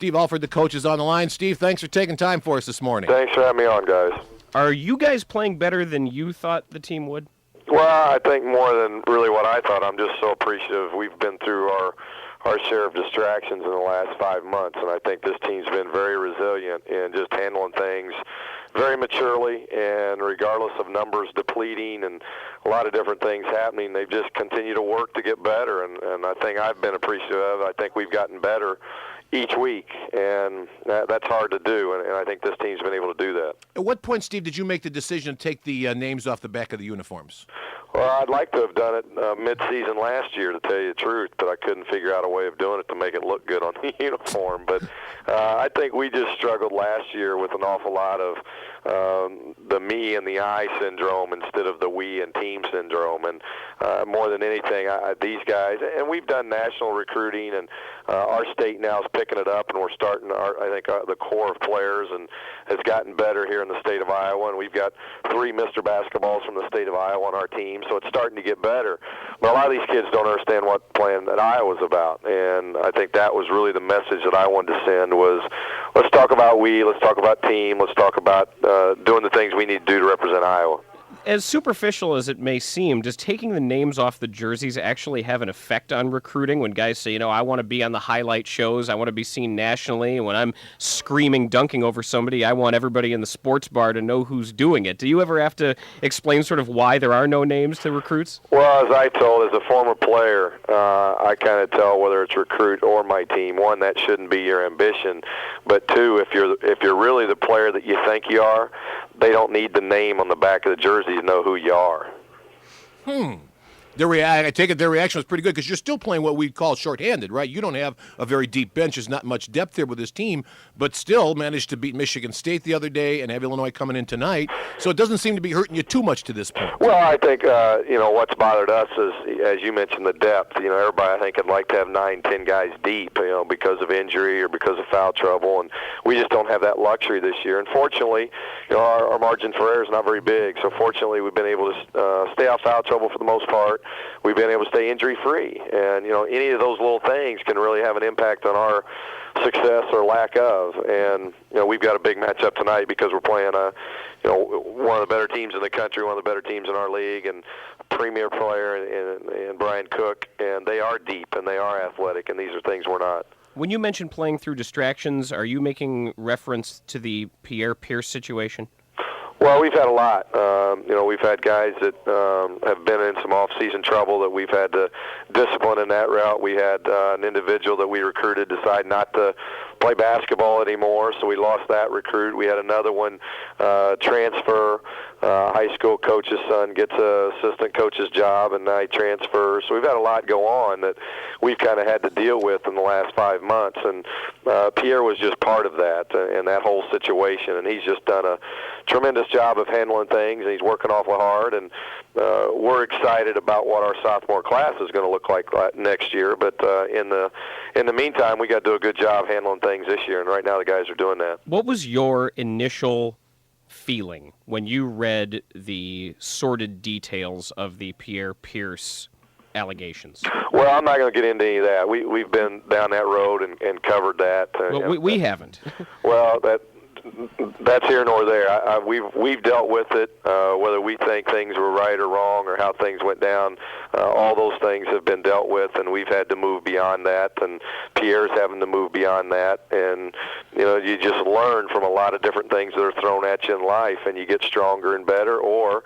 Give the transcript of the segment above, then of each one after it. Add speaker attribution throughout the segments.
Speaker 1: Steve Alford, the coach, is on the line. Steve, thanks for taking time for us this morning.
Speaker 2: Thanks for having me on, guys.
Speaker 3: Are you guys playing better than you thought the team would?
Speaker 2: Well, I think more than really what I thought. I'm just so appreciative. We've been through our share of distractions in the last 5 months, and I think this team's been very resilient in just handling things very maturely, and regardless of numbers depleting and a lot of different things happening, they've just continued to work to get better, and I think I've been appreciative of it. I think we've gotten better each week, and that's hard to do, and I think this team's been able to do that.
Speaker 1: At what point, Steve, did you make the decision to take the names off the back of the uniforms?
Speaker 2: Well, I'd like to have done it mid-season last year, to tell you the truth, but I couldn't figure out a way of doing it to make it look good on the uniform. But I think we just struggled last year with an awful lot of the me and the I syndrome instead of the we and team syndrome. And more than anything, these guys, and we've done national recruiting, and our state now is picking it up, and we're starting, the core of players and has gotten better here in the state of Iowa, and we've got 3 Mr. Basketballs from the state of Iowa on our team, so it's starting to get better. But a lot of these kids don't understand what playing at Iowa's about, and I think that was really the message that I wanted to send was, let's talk about let's talk about team, let's talk about doing the things we need to do to represent Iowa.
Speaker 3: As superficial as it may seem, does taking the names off the jerseys actually have an effect on recruiting when guys say, I want to be on the highlight shows, I want to be seen nationally, and when I'm screaming, dunking over somebody, I want everybody in the sports bar to know who's doing it? Do you ever have to explain sort of why there are no names to recruits?
Speaker 2: Well, as I told, as a former player, I kind of tell whether it's recruit or my team, one, that shouldn't be your ambition, but two, if you're really the player that you think you are, they don't need the name on the back of the jersey to know who you are.
Speaker 1: I take it their reaction was pretty good because you're still playing what we call shorthanded, right? You don't have a very deep bench. There's not much depth there with this team, but still managed to beat Michigan State the other day and have Illinois coming in tonight. So it doesn't seem to be hurting you too much to this point.
Speaker 2: Well, I think, what's bothered us is, as you mentioned, the depth. Everybody, I think, would like to have 9, 10 guys deep, because of injury or because of foul trouble, and we just don't have that luxury this year. And fortunately, our margin for error is not very big. So fortunately, we've been able to stay out foul trouble for the most part. We've been able to stay injury-free. And, any of those little things can really have an impact on our success or lack of. And, we've got a big matchup tonight because we're playing one of the better teams in the country, one of the better teams in our league, and premier player and Brian Cook. And they are deep and they are athletic, and these are things we're not.
Speaker 3: When you mention playing through distractions, are you making reference to the Pierre Pierce situation?
Speaker 2: Well, we've had a lot. We've had guys that have been in some off-season trouble that we've had to discipline in that route. We had an individual that we recruited decide not to play basketball anymore, so we lost that recruit. We had another one transfer. High school coach's son gets an assistant coach's job, and now he transfers. So we've had a lot go on that we've kind of had to deal with in the last 5 months, and Pierre was just part of that and that whole situation, and he's just done a tremendous job of handling things, and he's working awful hard, and we're excited about what our sophomore class is going to look like next year. But in the meantime, we got to do a good job handling things this year, and right now the guys are doing that.
Speaker 3: What was your initial feeling when you read the sordid details of the Pierre Pierce allegations?
Speaker 2: Well, I'm not going to get into any of that. We've been down that road and covered that.
Speaker 3: Well, we haven't.
Speaker 2: Well, that's here nor there. We've dealt with it, whether we think things were right or wrong or how things went down. All those things have been dealt with, and we've had to move beyond that, and Pierre's having to move beyond that. And, you just learn from a lot of different things that are thrown at you in life, and you get stronger and better, or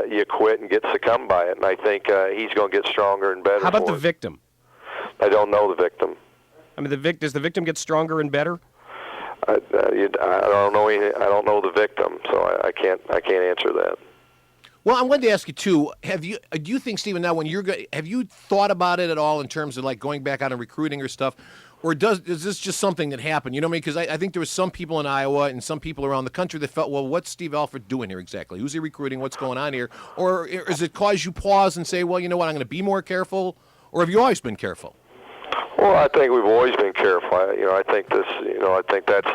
Speaker 2: you quit and get succumbed by it. And I think he's going to get stronger and better.
Speaker 3: How about the victim?
Speaker 2: I don't know the victim.
Speaker 3: I mean, does the victim get stronger and better?
Speaker 2: I don't know anything. I don't know the victim, so I can't answer that.
Speaker 1: Well, I wanted to ask you too. Do you think, Stephen, now have you thought about it at all in terms of like going back out and recruiting or stuff, or is this just something that happened? You know what I mean? Because I think there was some people in Iowa and some people around the country that felt, well, what's Steve Alford doing here exactly? Who's he recruiting? What's going on here? Or does it cause you pause and say, well, you know what? I'm going to be more careful, or have you always been careful?
Speaker 2: Well, I think we've always been careful. I think this. I think that's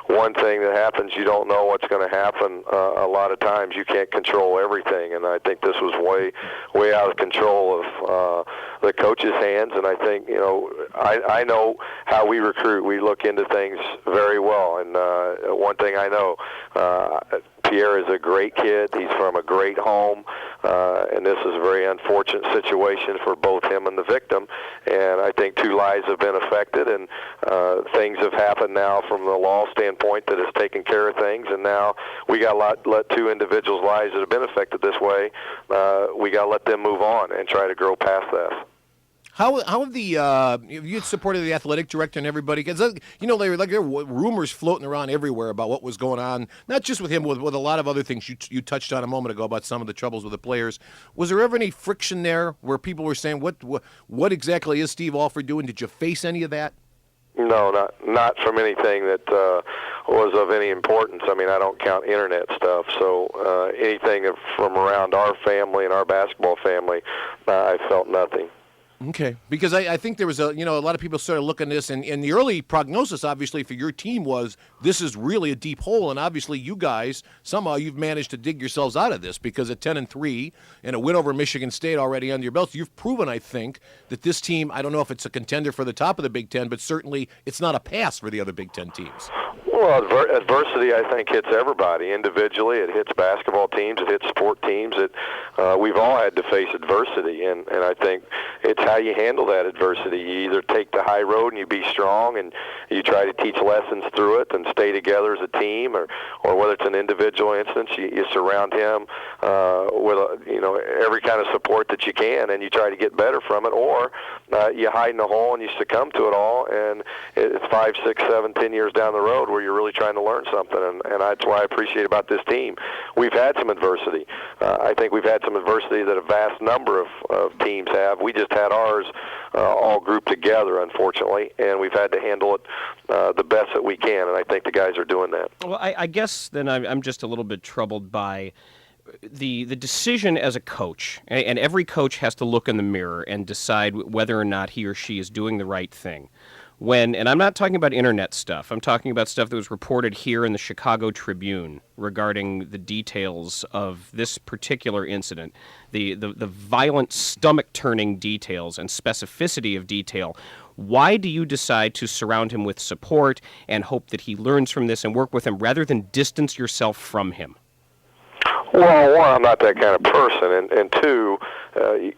Speaker 2: one thing that happens. You don't know what's going to happen. A lot of times, you can't control everything, and I think this was way out of control of the coach's hands. And I think I know how we recruit. We look into things very well, and one thing I know. Pierre is a great kid. He's from a great home, and this is a very unfortunate situation for both him and the victim. And I think two lives have been affected, and things have happened now from the law standpoint that has taken care of things. And now we got to let two individuals' lives that have been affected this way. We got to let them move on and try to grow past that.
Speaker 1: How have you supported the athletic director and everybody? Because there were rumors floating around everywhere about what was going on, not just with him, with a lot of other things you touched on a moment ago about some of the troubles with the players. Was there ever any friction there where people were saying, what exactly is Steve Alford doing? Did you face any of that?
Speaker 2: No, not from anything that was of any importance. I mean, I don't count internet stuff, so anything from around our family and our basketball family, I felt nothing.
Speaker 1: Okay, because I think there was a lot of people started looking at this, and the early prognosis, obviously, for your team was this is really a deep hole, and obviously you guys, somehow you've managed to dig yourselves out of this, because at 10-3 and a win over Michigan State already under your belts, you've proven, I think, that this team, I don't know if it's a contender for the top of the Big Ten, but certainly it's not a pass for the other Big Ten teams.
Speaker 2: Well, adversity, I think, hits everybody individually. It hits basketball teams. It hits sport teams. We've all had to face adversity, and I think it's how you handle that adversity. You either take the high road and you be strong and you try to teach lessons through it and stay together as a team, or whether it's an individual instance, you surround him with every kind of support that you can, and you try to get better from it, or you hide in a hole and you succumb to it all, and it's 5, 6, 7, 10 years down the road where you're really trying to learn something, and that's what I appreciate about this team. We've had some adversity. I think we've had some adversity that a vast number of teams have. We just had ours all grouped together, unfortunately, and we've had to handle it the best that we can, and I think the guys are doing that.
Speaker 3: Well, I guess then I'm just a little bit troubled by the decision as a coach, and every coach has to look in the mirror and decide whether or not he or she is doing the right thing. And I'm not talking about internet stuff. I'm talking about stuff that was reported here in the Chicago Tribune regarding the details of this particular incident, the violent stomach-turning details and specificity of detail. Why do you decide to surround him with support and hope that he learns from this and work with him rather than distance yourself from him?
Speaker 2: Well, one, I'm not that kind of person, and two,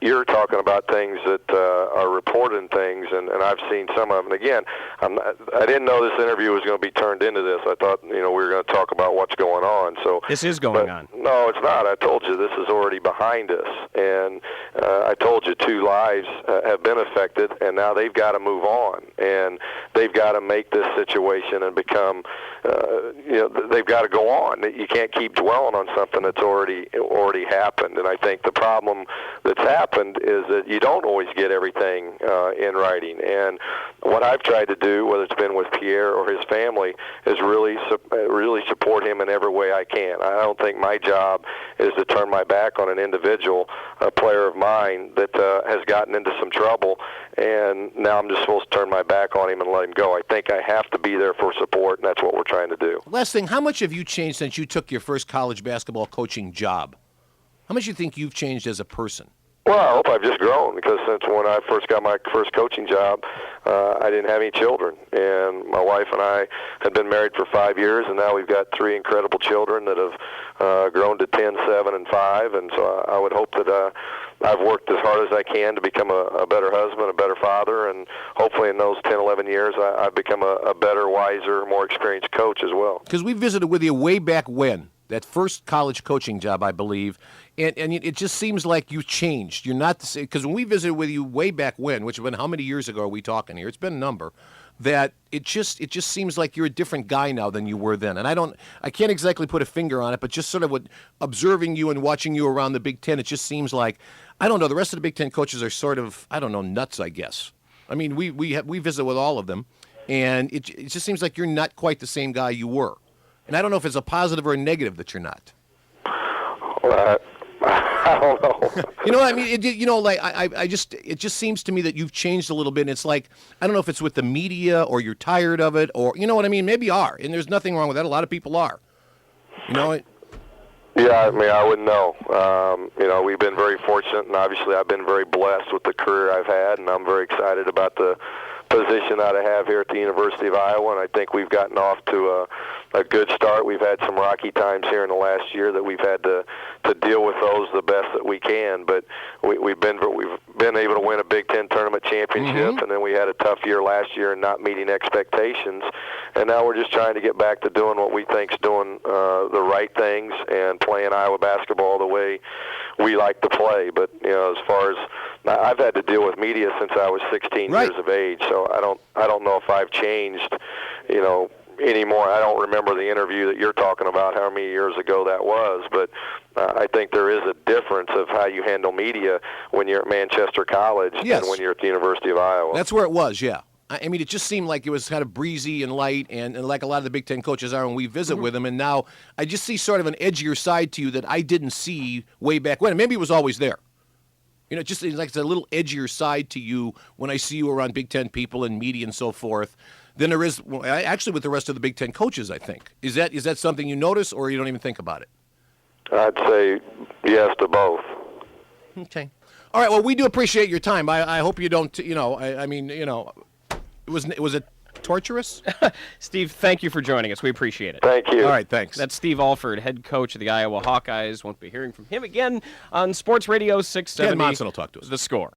Speaker 2: you're talking about things that are reported in things, and I've seen some of them. And again, I didn't know this interview was going to be turned into this. I thought we were going to talk about what's going on. So
Speaker 3: this is going on.
Speaker 2: No, it's not. I told you this is already behind us, and I told you two lives have been affected, and now they've got to move on, and they've got to make this situation and become, they've got to go on. You can't keep dwelling on something that's already happened, and I think the problem that's happened is that you don't always get everything in writing. And what I've tried to do, whether it's been with Pierre or his family, is really support him in every way I can. I don't think my job is to turn my back on an individual, a player of mine that has gotten into some trouble, and now I'm just supposed to turn my back on him and let him go. I think I have to be there for support, and that's what we're trying to do.
Speaker 1: Last thing, how much have you changed since you took your first college basketball coaching job? How much do you think you've changed as a person?
Speaker 2: Well, I hope I've just grown, because since when I first got my first coaching job, I didn't have any children. And my wife and I had been married for 5 years, and now we've got 3 incredible children that have grown to 10, 7, and 5. And so I would hope that I've worked as hard as I can to become a better husband, a better father, and hopefully in those 10, 11 years I've become a better, wiser, more experienced coach as well.
Speaker 1: Because we visited with you way back when, that first college coaching job, I believe, and it just seems like you changed. You're not the same, because when we visited with you way back when, which has been how many years ago are we talking here? It's been a number. That it just seems like you're a different guy now than you were then. And I can't exactly put a finger on it, but just sort of observing you and watching you around the Big Ten, it just seems like, I don't know, the rest of the Big Ten coaches are sort of, I don't know, nuts, I guess. I mean, we visit with all of them, and it just seems like you're not quite the same guy you were. And I don't know if it's a positive or a negative that you're not.
Speaker 2: Well, I don't know.
Speaker 1: You know what I mean? It just seems to me that you've changed a little bit. And it's like, I don't know if it's with the media or you're tired of it or, you know what I mean? Maybe you are. And there's nothing wrong with that. A lot of people are. You know it?
Speaker 2: Yeah, I mean, I wouldn't know. We've been very fortunate, and obviously I've been very blessed with the career I've had, and I'm very excited about the position that I have here at the University of Iowa, and I think we've gotten off to a good start. We've had some rocky times here in the last year that we've had to deal with those the best that we can, but we've been able to win a Big Ten tournament championship, and then we had a tough year last year and not meeting expectations, and now we're just trying to get back to doing what we think's doing the right things and playing Iowa basketball the way we like to play. But as far as I've had to deal with media since I was 16
Speaker 1: Right.
Speaker 2: years of age, so I don't know if I've changed, anymore. I don't remember the interview that you're talking about, how many years ago that was, but I think there is a difference of how you handle media when you're at Manchester College
Speaker 1: Yes.
Speaker 2: and when you're at the University of Iowa.
Speaker 1: That's where it was, yeah. I mean, it just seemed like it was kind of breezy and light, and like a lot of the Big Ten coaches are when we visit with them. And now I just see sort of an edgier side to you that I didn't see way back when. And maybe it was always there. Just like it's a little edgier side to you when I see you around Big Ten people and media and so forth than there is actually with the rest of the Big Ten coaches, I think. Is that something you notice, or you don't even think about it?
Speaker 2: I'd say yes to both.
Speaker 1: Okay. All right. Well, we do appreciate your time. I hope you don't. Was it torturous?
Speaker 3: Steve, thank you for joining us. We appreciate it.
Speaker 2: Thank you.
Speaker 1: All right. Thanks.
Speaker 3: That's Steve Alford, head coach of the Iowa Hawkeyes. Won't be hearing from him again on Sports Radio 670.
Speaker 1: Ken Monson will talk to us.
Speaker 3: The Score.